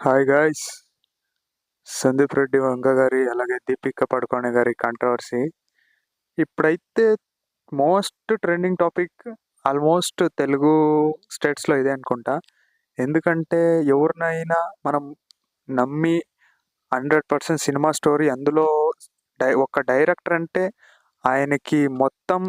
Hi guys. Sandeep Reddy Vanga గారి అలాగే దీపిక పడుకోనే గారి కాంట్రవర్సీ ఇప్పుడైతే most trending topic almost Telugu స్టేట్స్లో ఇదే అనుకుంటా. ఎందుకంటే ఎవరినైనా మనం నమ్మి 100% సినిమా స్టోరీ అందులో ఒక డైరెక్టర్ అంటే ఆయనకి మొత్తం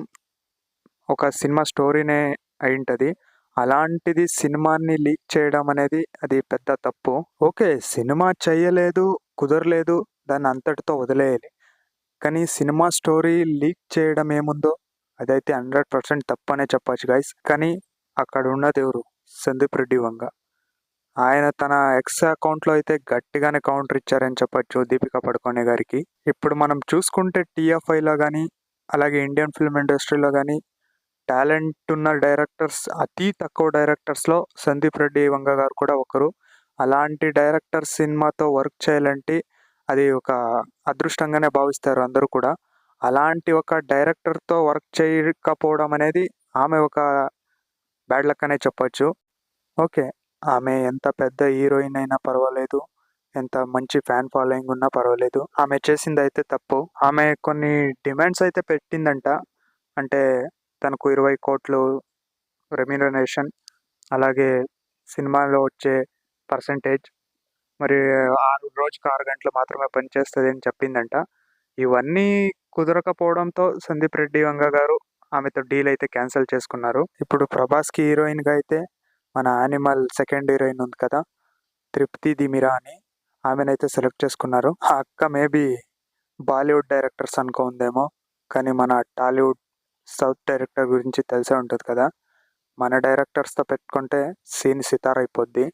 ఒక సినిమా స్టోరీనే అయి ఉంటుంది. అలాంటిది సినిమాని లీక్ చేయడం అనేది అది పెద్ద తప్పు. ఓకే, సినిమా చేయలేదు, కుదరలేదు, దాన్ని అంతటితో వదిలేయాలి. కానీ సినిమా స్టోరీ లీక్ చేయడం ఏముందో అదైతే 100% తప్పనే చెప్పచ్చు గైస్. కానీ అక్కడ ఉన్నది ఎవరు? సందీప్ రెడ్డి వంగ. ఆయన తన ఎక్స్ అకౌంట్లో అయితే గట్టిగానే కౌంటర్ ఇచ్చారని చెప్పొచ్చు దీపిక పడుకోనే గారికి. ఇప్పుడు మనం చూసుకుంటే టీఎఫ్ఐలో కానీ అలాగే ఇండియన్ ఫిల్మ్ ఇండస్ట్రీలో కానీ టాలెంట్ ఉన్న డైరెక్టర్స్ అతి తక్కువ డైరెక్టర్స్లో సందీప్ రెడ్డి వంగ గారు కూడా ఒకరు. అలాంటి డైరెక్టర్ సినిమాతో వర్క్ చేయాలంటే అది ఒక అదృష్టంగానే భావిస్తారు అందరూ కూడా. అలాంటి ఒక డైరెక్టర్తో వర్క్ చేయకపోవడం అనేది ఆమె ఒక బ్యాడ్ లక్ అనే చెప్పొచ్చు. ఓకే, ఆమె ఎంత పెద్ద హీరోయిన్ అయినా పర్వాలేదు, ఎంత మంచి ఫ్యాన్ ఫాలోయింగ్ ఉన్నా పర్వాలేదు, ఆమె చేసింది అయితే తప్పు. ఆమె కొన్ని డిమాండ్స్ అయితే పెట్టిందంట. అంటే తనకు 20 కోట్లు రెమ్యూనరేషన్, అలాగే సినిమాలో వచ్చే పర్సంటేజ్, మరి రోజుకు 6 గంటలు మాత్రమే పనిచేస్తుంది అని చెప్పిందంట. ఇవన్నీ కుదరకపోవడంతో సందీప్ రెడ్డి వంగ గారు ఆమెతో డీల్ అయితే క్యాన్సిల్ చేసుకున్నారు. ఇప్పుడు ప్రభాస్కి హీరోయిన్గా అయితే మన యానిమల్ సెకండ్ హీరోయిన్ ఉంది కదా, తృప్తి దిమిరా అని, ఆమెనైతే సెలెక్ట్ చేసుకున్నారు. ఆ అక్క మేబీ బాలీవుడ్ డైరెక్టర్స్ అనుకుందేమో, కానీ మన టాలీవుడ్ సౌత్ డైరెక్టర్ గురించి తెలిసే ఉంటుంది కదా. మన డైరెక్టర్స్తో పెట్టుకుంటే సీన్ సితార్ అయిపోద్ది.